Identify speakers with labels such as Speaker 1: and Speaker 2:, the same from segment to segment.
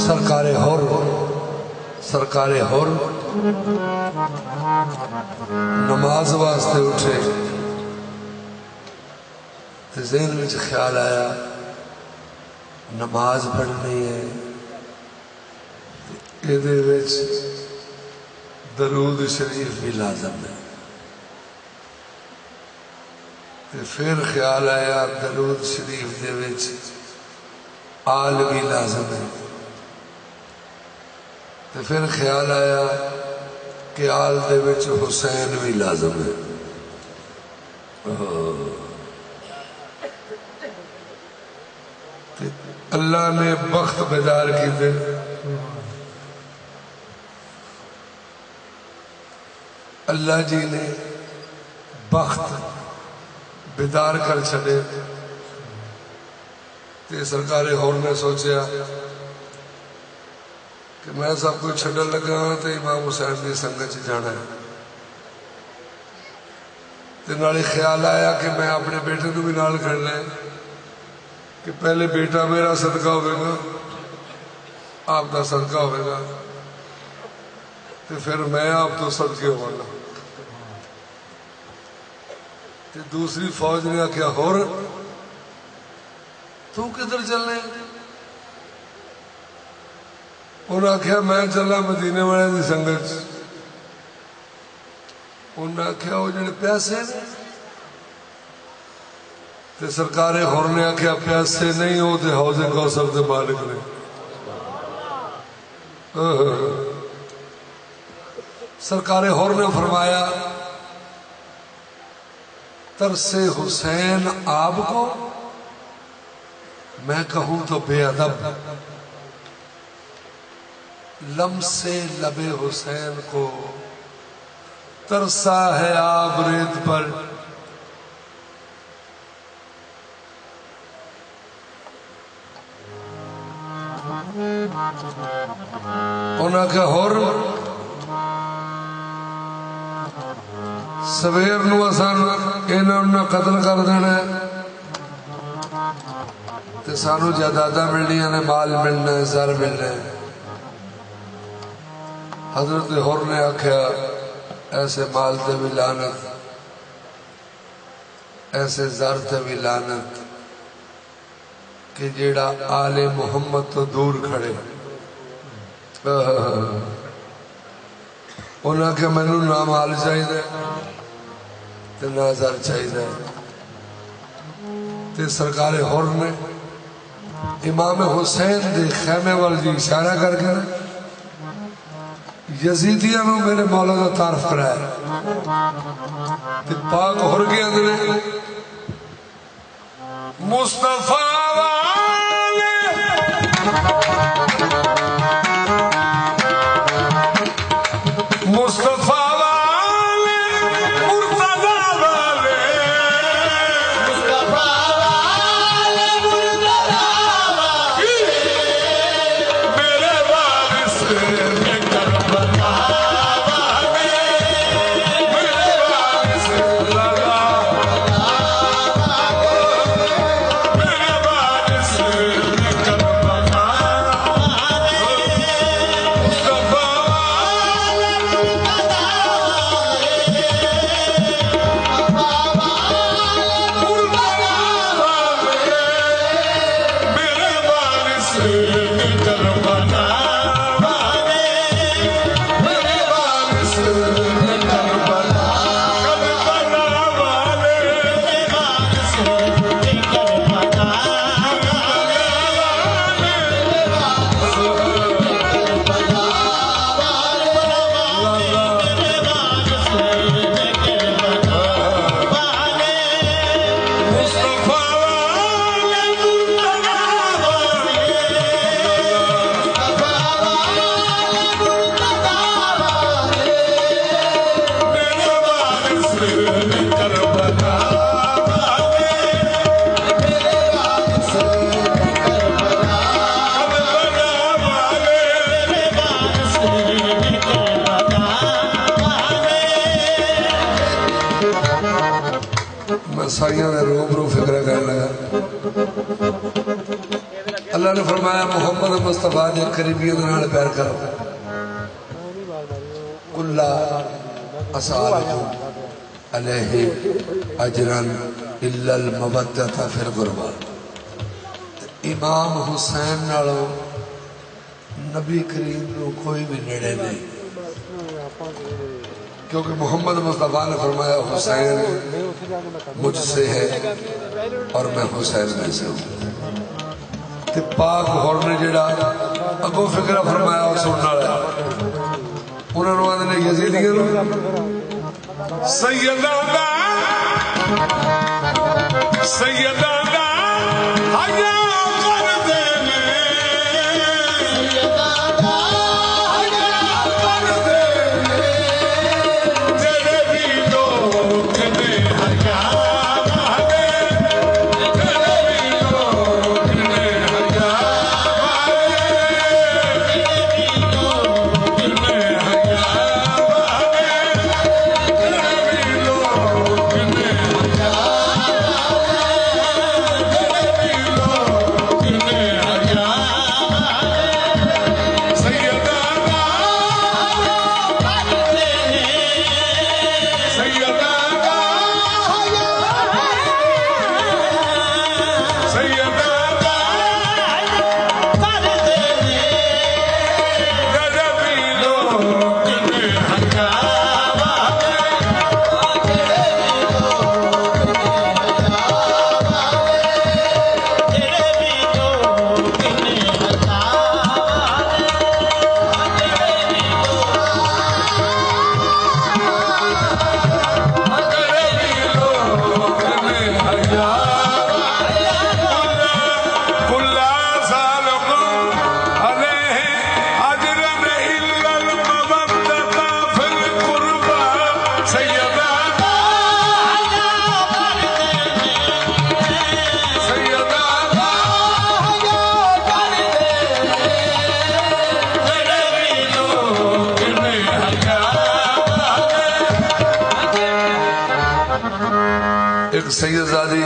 Speaker 1: سرکار حر نماز واسطے اٹھے تو ذہن میں خیال آیا نماز پڑھنی ہے، یہ درود شریف بھی لازم ہے۔ پھر خیال آیا درود شریف دے وچ آل بھی لازم ہے۔ پھر خیال آیا کہ آل دے وچ حسین بھی لازم ہے۔ اللہ نے بخت بیدار کی دے، اللہ جی نے بخت بیدار کر چھڑے۔ سرکار حر نے سوچیا کہ میں سب کچھ چھڈن لگا ہوں تو امام حسین کی سنگت چ جانا ہے۔ نالے خیال آیا کہ میں اپنے بیٹے کو بھی نال کھڑنا ہے کہ پہلے بیٹا میرا صدقہ ہوئے گا، آپ کا صدقہ ہوئے گا، تو پھر میں آپ تو صدقے ہوا گا۔ دوسری فوج نے آخیا حر تو کدھر چلنے؟ انہوں نے آخیا میں چلا مدینے والے کی سنگت۔ انہوں نے آخیا وہ جڑے پیسے نے، تو سرکار حر نے آخیا پیسے نہیں ہو تو حوض کوثر دے مالک نے۔ سرکار حر نے فرمایا ترس حسین آپ کو، میں کہوں تو بے ادب، لمس لب حسین کو ترسا ہے آب ریت پر۔ انہاں کہ حر سویر نو اسان انہاں قتل کر دینا ہے تے سانو جائیداداں ملنیاں نے، مال ملنا ہے، زر ملنا ہے۔ حضرت حر نے آخیا ایسے مال تے بھی لعنت، ایسے زر تے بھی لعنت کہ جیڑا آل محمد تو دور کھڑے۔ انہاں کہ مینوں نہ مال چاہیے تے نہ زر چاہیے۔ تے سرکار حر نے امام حسین دے خیمے وال جی اشارہ کر کے یزیدیاں میں میرے مولا کا تعارف کرایا۔ تے پاک حر کے اندر مصطفیٰ میں سائیاں دے روبرو فکر کرنے لگا. اللہ نے فرمایا محمد مصطفیٰ دے قریبیوں دے نال پیار کرو. قل لا اسالکم علیہ اجرا الا المودۃ فی القربى. امام حسین نالوں نبی کریم نو کوئی بھی نیڑے نہیں، کیونکہ محمد مصطفیٰ نے فرمایا حسین مجھ سے ہے اور میں حسین میں سے ہوں. تے پاک ہور نے جڑا اگوں فکرہ فرمایا اور سننا رہا انہوں نے آدھے نے یزیدیاں نو سیدانا سیدانا حیا کر دے سیدزادی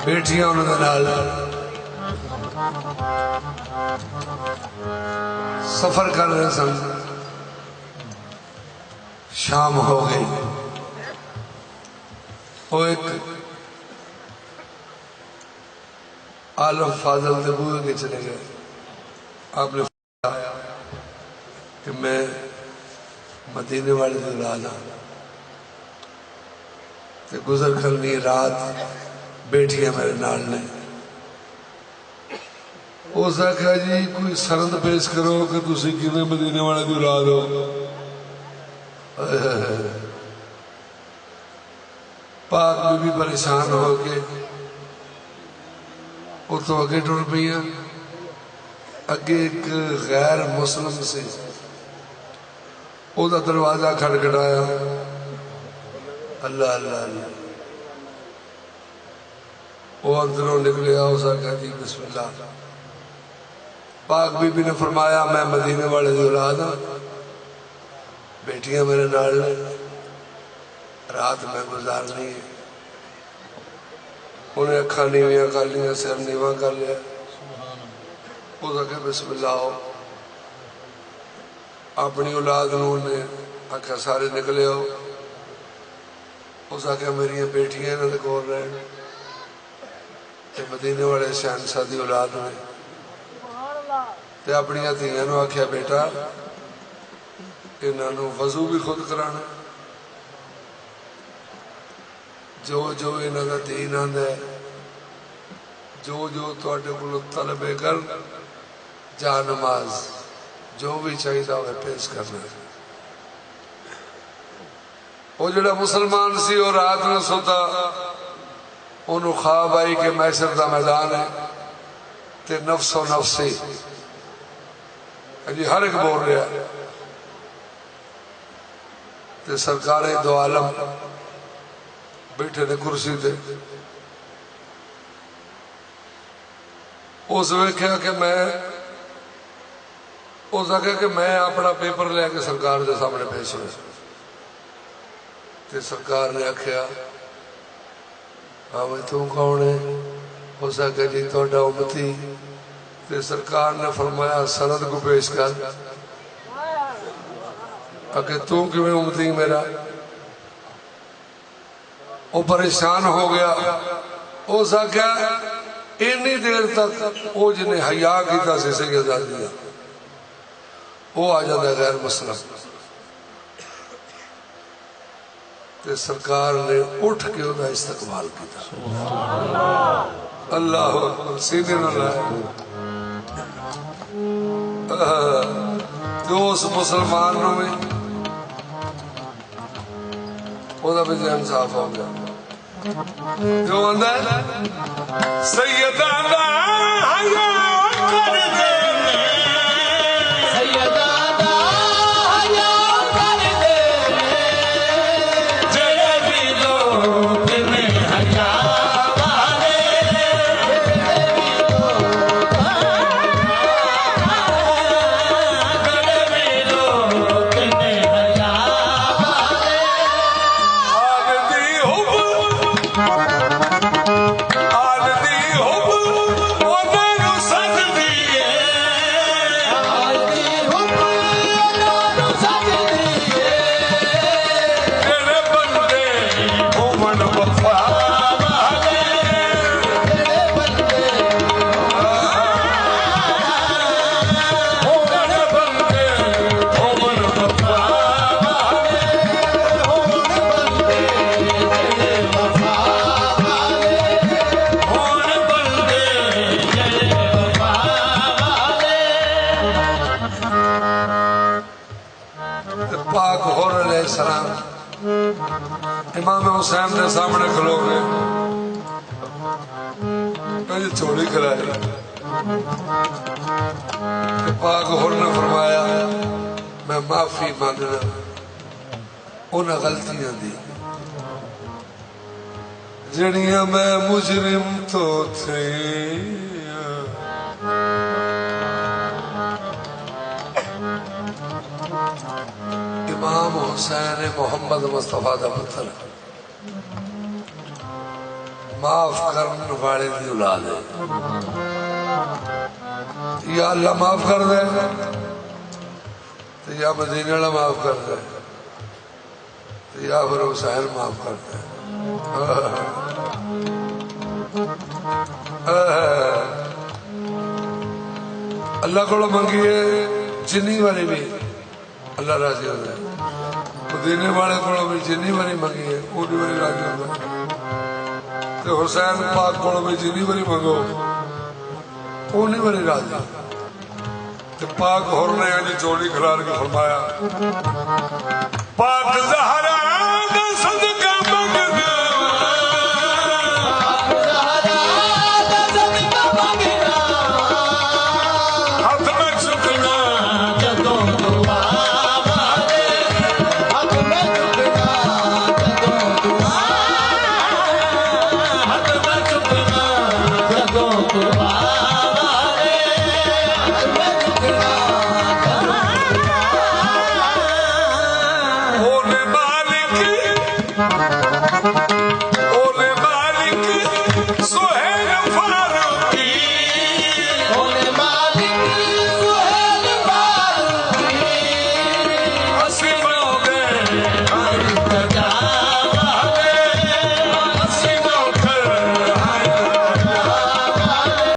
Speaker 1: بیٹیاں انہوں نے نال سفر کر رہے سن. شام ہو گئی. وہ ایک عالم فاضل دے بوئے کے چلے گئے. آپ نے فرمایا کہ میں مدینے والے دن آنا تے گزر کرنی رات بیٹھیاں میرے نال نے. اس نے کہا جی کوئی سند پیش کرو کہ تسی کیویں مدینے والے دی اولاد ہو. پاک بی بی پریشان ہو کے اتوں اگے ٹر پئیاں. اگے ایک غیر مسلم سے او دا دروازہ کھٹکھٹایا. اللہ اللہ اللہ. وہ اندروں نکلیا. اس نے کہا جی بسم اللہ. پاک بی بی نے فرمایا میں مدینے والے دی اولاد ہاں، بیٹیاں میرے نال رات میں گزارنی ہے. انہیں اکھاں نیویاں کر لیا، سر نیواں کر لیا. اس نے کہا بسم اللہ ہو. اپنی اولاد نو نے آکھا سارے نکلے ہو. اس آکھا میری بیٹیاں انہوں نے کول رہے تے مدینے والے شہنشاہ دی اولاد نے تے اپنی دھیاں نو آکھیا بیٹا انہوں نے وضو بھی خود کرانا. جو جو انہوں کا دین آندا ہے، جو جو تواڈے کولوں طلب کر جا نماز جو بھی چاہیے ہوئے پیش کرنا. وہ جڑا مسلمان سی وہ رات میں سوتا، انہوں خواب آئی کہ محشر دا میدان ہے تے نفس و نفسی جی ہر ایک بول رہا ہے تے سرکار دو عالم بیٹھے نے کرسی تے. اس ویکھیا کہ میں اپنا پیپر لے کے سرکار دے سامنے پیش ہوا. تے سرکار نے آخیا ہاں تو کون ہے؟ اس آخیا جی تہاڈا امتی۔ تے سرکار نے فرمایا سند کو پیش کر کہ تو کیویں امتی میرا؟ وہ پریشان ہو گیا۔ اس آخیا اینی دیر تک وہ جنہیں حیا کیتا سی سید آدمی وہ آ جاتا غیر مسلم۔ تے سرکار نے اٹھ کے انہاں استقبال کیتا۔ اللہ اکبر، سینے نہ لائے۔ جو اس مسلمان نو بھی وہ بھی ذہن صاف ہو گیا۔ جو آندا ہے سیدہ دا حیا کر دے، سیدہ دا حیا کر دے، جڑے بھی لوگ نے حیا والے، جڑے بھی لوگ نے حیا والے، آل دی حب انہاں نوں سجدی ہے، آل دی حب انہاں نوں سجدی ہے، جڑے بندے ہوون وفا والے، جڑے بندے ہوون وفا والے، ہوون بندے جڑے وفا والے، ہون بندے جڑے وفا والے۔ پاک حور علیہ السلام امام حسین کے سامنے کھلو گئے، پہلے چولی کھلائی۔ پاک حور نے فرمایا میں معافی مانگنا انہاں غلطیاں دی جڑیاں میں مجرم تو تھی۔ امام حسین محمد مصطفیٰ دا پتر معاف کرنے والے دی اولاد ہے۔ یا اللہ معاف کر دے تو یا مدینہ اللہ معاف کر دے تو یا پھر حسین معاف کر دے۔ اللہ کو منگیے جنی والی بھی اللہ راضی ہوتا ہے، مدینے والے کو بھی جنی والی منگیے اونی والی راضی ہوتا ہے، تو حسین پاک کو بھی جنی والی منگو اونی والی راضی۔ تو پاک حور نے آج چولی کھلار کے فرمایا پاک زہرا دا صدقہ منگنا، پاک زہرا دا صدقہ منگنا، ہاتھ میں چکنا جدوں دعا والے، ہاتھ میں چکنا جدوں دعا، ہاتھ میں چکنا جدوں دعا والے، ہاتھ میں چکنا جدوں دعا۔ اونے مالک